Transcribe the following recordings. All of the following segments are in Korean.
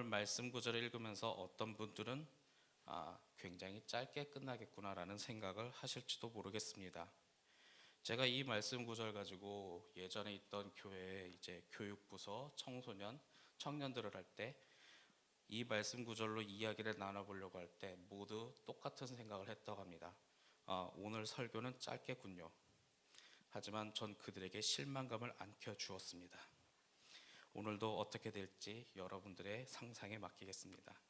말씀 구절을 읽으면서 어떤 분들은 굉장히 짧게 끝나겠구나라는 생각을 하실지도 모르겠습니다. 제가 이 말씀 구절 가지고 예전에 있던 교회에 이제 교육부서 청소년, 청년들을 할 때 이 말씀 구절로 이야기를 나눠보려고 할 때 모두 똑같은 생각을 했다고 합니다. 오늘 설교는 짧겠군요. 하지만 전 그들에게 실망감을 안겨주었습니다. 오늘도 어떻게 될지 여러분들의 상상에 맡기겠습니다.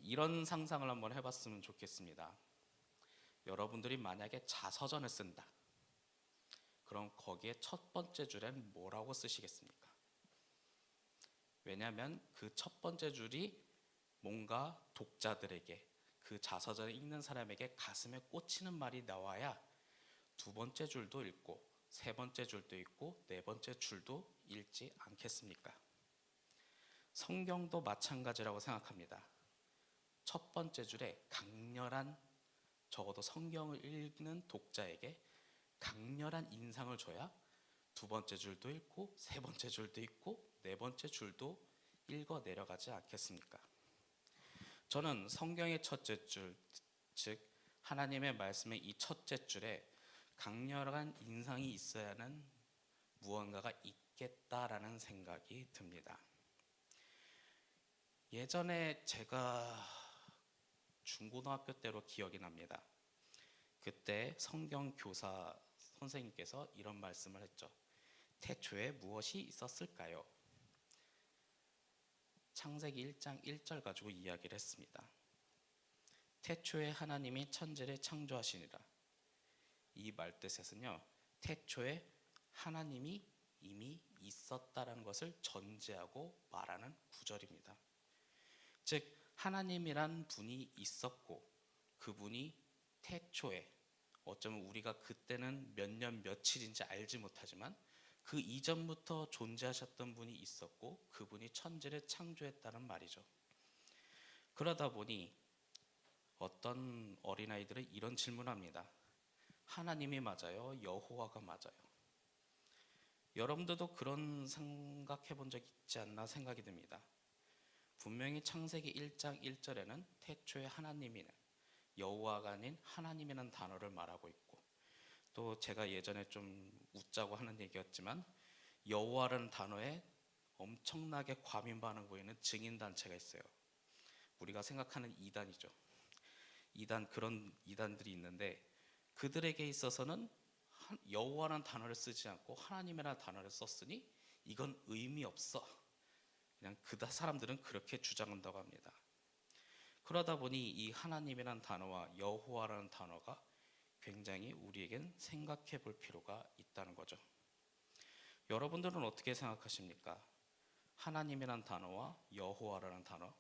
이런 상상을 한번 해봤으면 좋겠습니다. 여러분들이 만약에 자서전을 쓴다. 그럼 거기에 첫 번째 줄엔 뭐라고 쓰시겠습니까? 왜냐하면 그 첫 번째 줄이 뭔가 독자들에게, 그 자서전을 읽는 사람에게 가슴에 꽂히는 말이 나와야 두 번째 줄도 읽고 세 번째 줄도 읽고 네 번째 줄도 읽지 않겠습니까? 성경도 마찬가지라고 생각합니다. 첫 번째 줄에 강렬한, 적어도 성경을 읽는 독자에게 강렬한 인상을 줘야 두 번째 줄도 읽고 세 번째 줄도 읽고 네 번째 줄도 읽어 내려가지 않겠습니까? 저는 성경의 첫째 줄, 즉 하나님의 말씀의 이 첫째 줄에 강렬한 인상이 있어야 하는 무언가가 있겠다라는 생각이 듭니다. 예전에 제가 중고등학교 때로 기억이 납니다. 그때 성경 교사 선생님께서 이런 말씀을 했죠. 태초에 무엇이 있었을까요? 창세기 1장 1절 가지고 이야기를 했습니다. 태초에 하나님이 천지를 창조하시니라. 이 말뜻에서는요, 태초에 하나님이 이미 있었다라는 것을 전제하고 말하는 구절입니다. 즉 하나님이란 분이 있었고 그분이 태초에, 어쩌면 우리가 그때는 몇 년 며칠인지 알지 못하지만 그 이전부터 존재하셨던 분이 있었고 그분이 천지를 창조했다는 말이죠. 그러다 보니 어떤 어린아이들은 이런 질문을 합니다. 하나님이 맞아요? 여호와가 맞아요? 여러분들도 그런 생각해 본 적 있지 않나 생각이 듭니다. 분명히 창세기 1장 1절에는 태초에 하나님이는, 여호와가 아닌 하나님이라는 단어를 말하고 있고, 또 제가 예전에 좀 웃자고 하는 얘기였지만 여호와라는 단어에 엄청나게 과민 반응 보이는 증인단체가 있어요. 우리가 생각하는 이단이죠. 그런 이단들이 있는데 그들에게 있어서는 여호와라는 단어를 쓰지 않고 하나님이라는 단어를 썼으니 이건 의미 없어. 그냥 사람들은 그렇게 주장한다고 합니다. 그러다 보니 이 하나님이라는 단어와 여호와라는 단어가 굉장히 우리에겐 생각해 볼 필요가 있다는 거죠. 여러분들은 어떻게 생각하십니까? 하나님이라는 단어와 여호와라는 단어,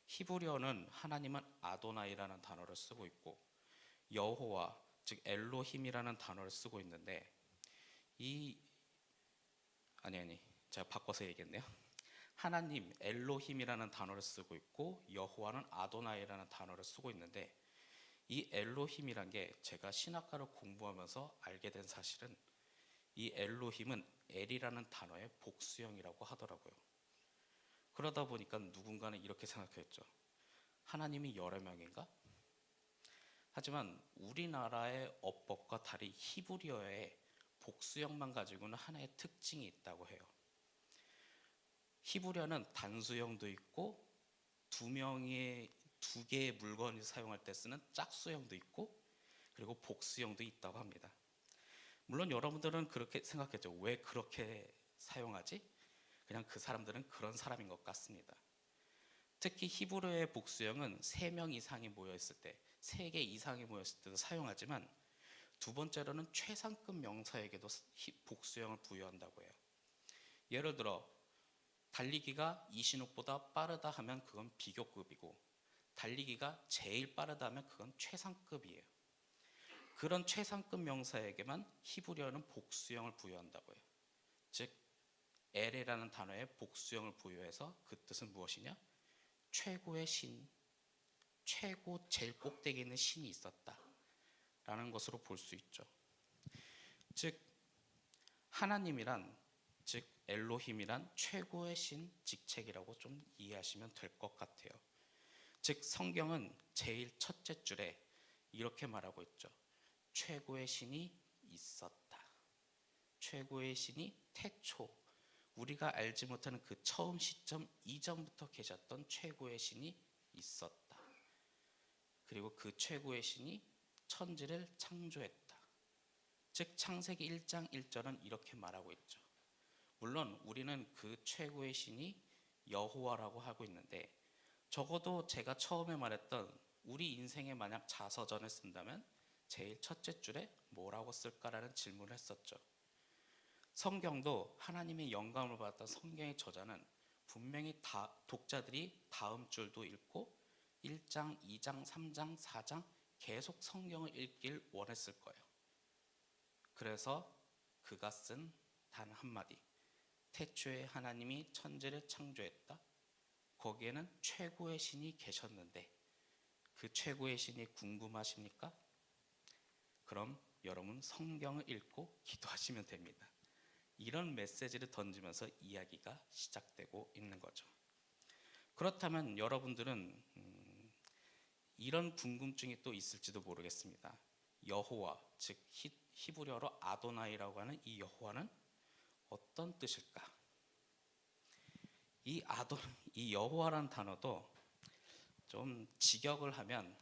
히브리어는 하나님은 아도나이라는 단어를 쓰고 있고 여호와, 즉 엘로힘이라는 단어를 쓰고 있는데 제가 바꿔서 얘기했네요. 하나님, 엘로힘이라는 단어를 쓰고 있고 여호와는 아도나이라는 단어를 쓰고 있는데 이 엘로힘이란 게 제가 신학과를 공부하면서 알게 된 사실은 이 엘로힘은 엘이라는 단어의 복수형이라고 하더라고요. 그러다 보니까 누군가는 이렇게 생각했죠. 하나님이 여러 명인가? 하지만 우리나라의 어법과 달리 히브리어의 복수형만 가지고는 하나의 특징이 있다고 해요. 히브리어는 단수형도 있고 두 개의 물건을 사용할 때 쓰는 짝수형도 있고 그리고 복수형도 있다고 합니다. 물론 여러분들은 그렇게 생각했죠. 왜 그렇게 사용하지? 그냥 그 사람들은 그런 사람인 것 같습니다. 특히 히브리어의 복수형은 3명 이상이 모여있을 때, 3개 이상이 모였을 때도 사용하지만 두 번째로는 최상급 명사에게도 복수형을 부여한다고 해요. 예를 들어 달리기가 이신욱보다 빠르다 하면 그건 비교급이고 달리기가 제일 빠르다 하면 그건 최상급이에요. 그런 최상급 명사에게만 히브리어는 복수형을 부여한다고 해요. 즉 엘이라는 단어에 복수형을 부여해서 그 뜻은 무엇이냐? 최고의 신, 최고 제일 꼭대기에 있는 신이 있었다라는 것으로 볼 수 있죠. 즉 하나님이란 즉 엘로힘이란 최고의 신 직책이라고 좀 이해하시면 될 것 같아요. 즉 성경은 제일 첫째 줄에 이렇게 말하고 있죠. 최고의 신이 있었다. 최고의 신이 태초, 우리가 알지 못하는 그 처음 시점 이전부터 계셨던 최고의 신이 있었다. 그리고 그 최고의 신이 천지를 창조했다. 즉 창세기 1장 1절은 이렇게 말하고 있죠. 물론 우리는 그 최고의 신이 여호와라고 하고 있는데, 적어도 제가 처음에 말했던 우리 인생에 만약 자서전을 쓴다면 제일 첫째 줄에 뭐라고 쓸까라는 질문을 했었죠. 성경도 하나님의 영감을 받았던 성경의 저자는 분명히 독자들이 다음 줄도 읽고 1장, 2장, 3장, 4장 계속 성경을 읽길 원했을 거예요. 그래서 그가 쓴 단 한마디, 태초에 하나님이 천지를 창조했다. 거기에는 최고의 신이 계셨는데 그 최고의 신이 궁금하십니까? 그럼 여러분 성경을 읽고 기도하시면 됩니다. 이런 메시지를 던지면서 이야기가 시작되고 있는 거죠. 그렇다면 여러분들은 이런 궁금증이 또 있을지도 모르겠습니다. 여호와, 즉 히브리어로 아도나이라고 하는 이 여호와는 어떤 뜻일까? 이 여호와라는 단어도 좀 직역을 하면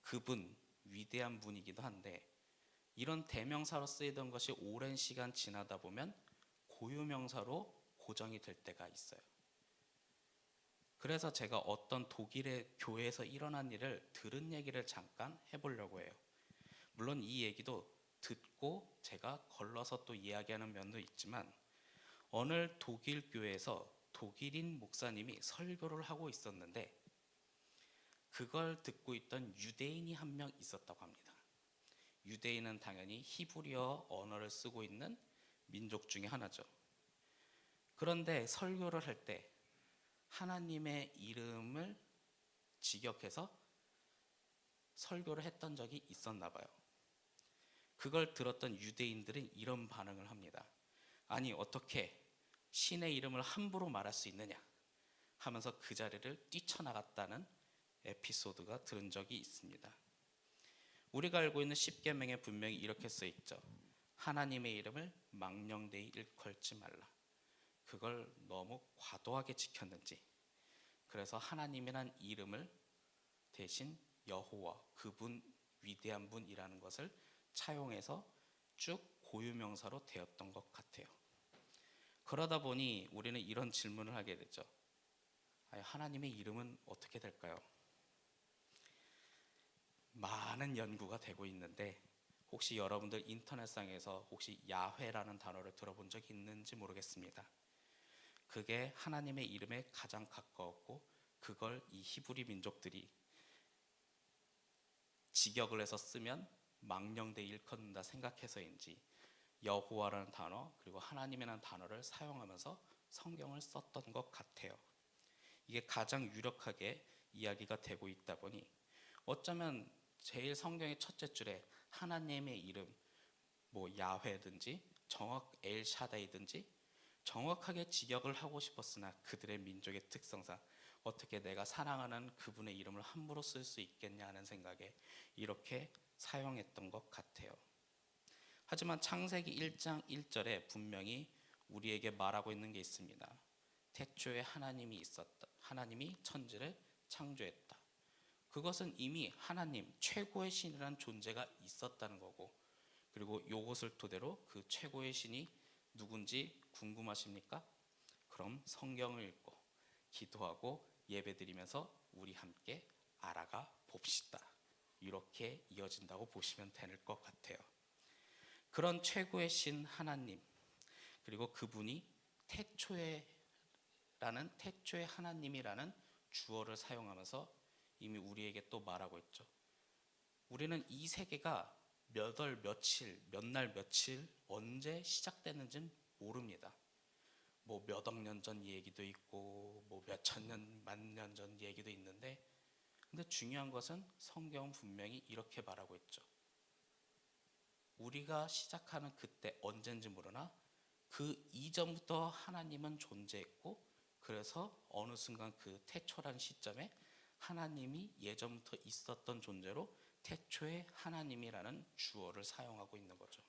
그분, 위대한 분이기도 한데, 이런 대명사로 쓰이던 것이 오랜 시간 지나다 보면 고유명사로 고정이 될 때가 있어요. 그래서 제가 어떤 독일의 교회에서 일어난 일을 들은 얘기를 잠깐 해보려고 해요. 물론 이 얘기도 듣고 제가 걸러서 또 이야기하는 면도 있지만, 어느 독일 교회에서 독일인 목사님이 설교를 하고 있었는데 그걸 듣고 있던 유대인이 한 명 있었다고 합니다. 유대인은 당연히 히브리어 언어를 쓰고 있는 민족 중에 하나죠. 그런데 설교를 할 때 하나님의 이름을 직역해서 설교를 했던 적이 있었나 봐요. 그걸 들었던 유대인들은 이런 반응을 합니다. 아니 어떻게 신의 이름을 함부로 말할 수 있느냐 하면서 그 자리를 뛰쳐나갔다는 에피소드가 들은 적이 있습니다. 우리가 알고 있는 십계명에 분명히 이렇게 써 있죠. 하나님의 이름을 망령되이 일컬지 말라. 그걸 너무 과도하게 지켰는지, 그래서 하나님이란 이름을 대신 여호와, 그분, 위대한 분이라는 것을 차용해서 쭉 고유명사로 되었던 것 같아요. 그러다 보니 우리는 이런 질문을 하게 되죠. 하나님의 이름은 어떻게 될까요? 많은 연구가 되고 있는데 혹시 여러분들 인터넷상에서 혹시 야훼라는 단어를 들어본 적이 있는지 모르겠습니다. 그게 하나님의 이름에 가장 가까웠고, 그걸 이 히브리 민족들이 직역을 해서 쓰면 망령되이 일컫는다 생각해서인지 여호와라는 단어 그리고 하나님이라는 단어를 사용하면서 성경을 썼던 것 같아요. 이게 가장 유력하게 이야기가 되고 있다 보니 어쩌면 제일 성경의 첫째 줄에 하나님의 이름, 뭐 야훼든지 엘샤다이든지 정확하게 직역을 하고 싶었으나 그들의 민족의 특성상 어떻게 내가 사랑하는 그분의 이름을 함부로 쓸 수 있겠냐 하는 생각에 이렇게 사용했던 것 같아요. 하지만 창세기 1장 1절에 분명히 우리에게 말하고 있는 게 있습니다. 태초에 하나님이 있었다. 하나님이 천지를 창조했다. 그것은 이미 하나님, 최고의 신이라는 존재가 있었다는 거고, 그리고 이것을 토대로 그 최고의 신이 누군지 궁금하십니까? 그럼 성경을 읽고 기도하고 예배드리면서 우리 함께 알아가 봅시다. 이렇게 이어진다고 보시면 될 것 같아요. 그런 최고의 신 하나님, 그리고 그분이 태초에 하나님이라는 주어를 사용하면서 이미 우리에게 또 말하고 있죠. 우리는 이 세계가 몇 월 며칠, 몇 날 며칠 언제 시작됐는지는 모릅니다. 뭐 몇 억 년 전 얘기도 있고 뭐 몇 천 년, 만 년 전 얘기도 있는데, 근데 중요한 것은 성경은 분명히 이렇게 말하고 있죠. 우리가 시작하는 그때 언젠지 모르나 그 이전부터 하나님은 존재했고, 그래서 어느 순간 그 태초란 시점에 하나님이 예전부터 있었던 존재로 태초에 하나님이라는 주어를 사용하고 있는 거죠.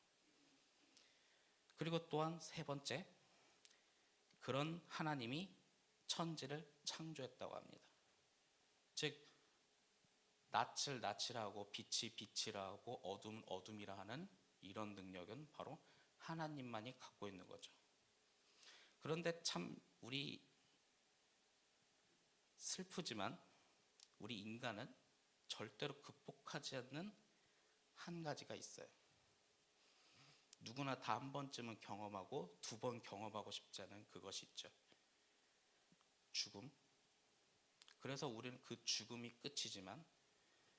그리고 또한 세 번째, 그런 하나님이 천지를 창조했다고 합니다. 즉 낯을 낯이라 하고 빛이 빛이라 하고 어둠은 어둠이라 하는 이런 능력은 바로 하나님만이 갖고 있는 거죠. 그런데 참 우리 슬프지만 우리 인간은 절대로 극복하지 않는 한 가지가 있어요. 누구나 다 한 번쯤은 경험하고 두 번 경험하고 싶지 않은 그것이 있죠. 죽음. 그래서 우리는 그 죽음이 끝이지만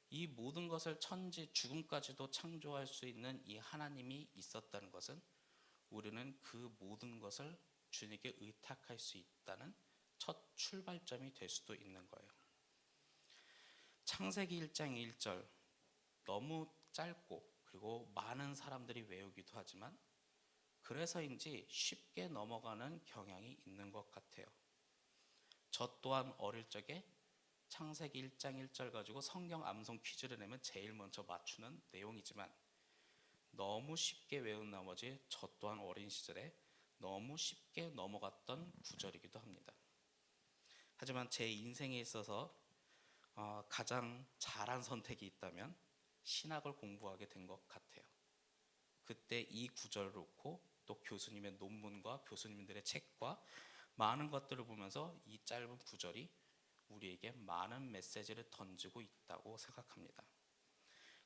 이 모든 것을 천지 죽음까지도 창조할 수 있는 이 하나님이 있었다는 것은 우리는 그 모든 것을 주님께 의탁할 수 있다는 첫 출발점이 될 수도 있는 거예요. 창세기 1장 1절 너무 짧고 그리고 많은 사람들이 외우기도 하지만 그래서인지 쉽게 넘어가는 경향이 있는 것 같아요. 저 또한 어릴 적에 창세기 1장 1절 가지고 성경 암송 퀴즈를 내면 제일 먼저 맞추는 내용이지만 너무 쉽게 외운 나머지 저 또한 어린 시절에 너무 쉽게 넘어갔던 구절이기도 합니다. 하지만 제 인생에 있어서 가장 잘한 선택이 있다면 신학을 공부하게 된 것 같아요. 그때 이 구절을 놓고 또 교수님의 논문과 교수님들의 책과 많은 것들을 보면서 이 짧은 구절이 우리에게 많은 메시지를 던지고 있다고 생각합니다.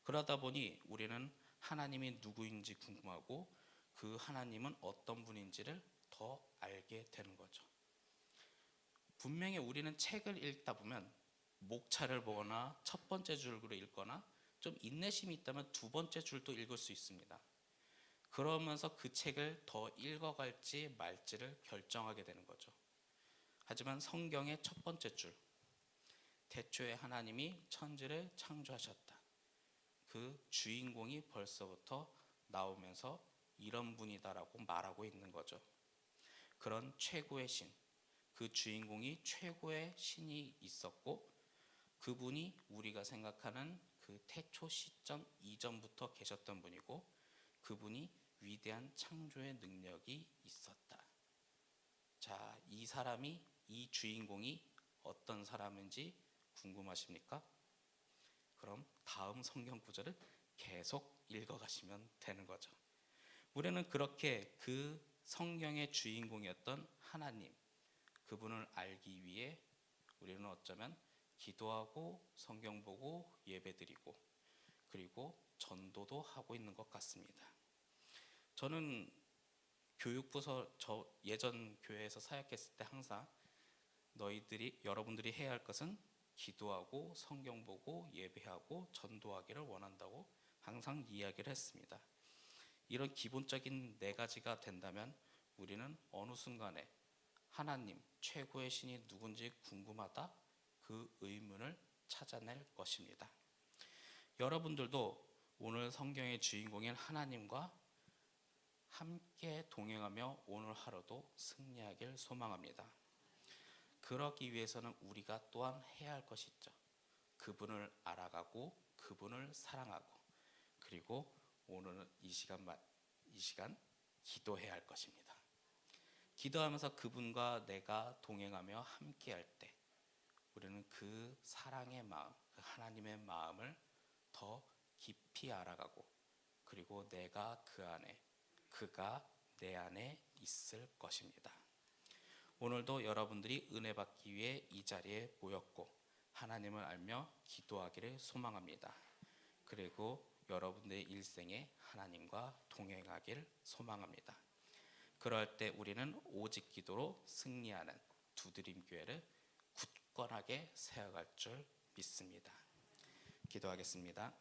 그러다 보니 우리는 하나님이 누구인지 궁금하고 그 하나님은 어떤 분인지를 더 알게 되는 거죠. 분명히 우리는 책을 읽다 보면 목차를 보거나 첫 번째 줄을 읽거나 좀 인내심이 있다면 두 번째 줄도 읽을 수 있습니다. 그러면서 그 책을 더 읽어갈지 말지를 결정하게 되는 거죠. 하지만 성경의 첫 번째 줄, 태초에 하나님이 천지를 창조하셨다. 그 주인공이 벌써부터 나오면서 이런 분이다라고 말하고 있는 거죠. 그런 최고의 신, 그 주인공이 최고의 신이 있었고 그분이 우리가 생각하는 그 태초 시점 이전부터 계셨던 분이고 그분이 위대한 창조의 능력이 있었다. 자, 이 사람이, 이 주인공이 어떤 사람인지 궁금하십니까? 그럼 다음 성경 구절을 계속 읽어가시면 되는 거죠. 우리는 그렇게 그 성경의 주인공이었던 하나님, 그분을 알기 위해 우리는 어쩌면 기도하고 성경 보고 예배드리고 그리고 전도도 하고 있는 것 같습니다. 저는 교육부서 예전 교회에서 사역했을 때 항상 여러분들이 해야 할 것은 기도하고 성경 보고 예배하고 전도하기를 원한다고 항상 이야기를 했습니다. 이런 기본적인 네 가지가 된다면 우리는 어느 순간에 하나님 최고의 신이 누군지 궁금하다 그 의문을 찾아낼 것입니다. 여러분들도 오늘 성경의 주인공인 하나님과 함께 동행하며 오늘 하루도 승리하길 소망합니다. 그러기 위해서는 우리가 또한 해야 할 것이 있죠. 그분을 알아가고 그분을 사랑하고 그리고 오늘 이 시간 기도해야 할 것입니다. 기도하면서 그분과 내가 동행하며 함께 할 때 우리는 그 사랑의 마음, 그 하나님의 마음을 더 깊이 알아가고 그리고 내가 그 안에, 그가 내 안에 있을 것입니다. 오늘도 여러분들이 은혜 받기 위해 이 자리에 모였고 하나님을 알며 기도하기를 소망합니다. 그리고 여러분들의 일생에 하나님과 동행하길 소망합니다. 그럴 때 우리는 오직 기도로 승리하는 두드림교회를 굳건하게 세워갈 줄 믿습니다. 기도하겠습니다.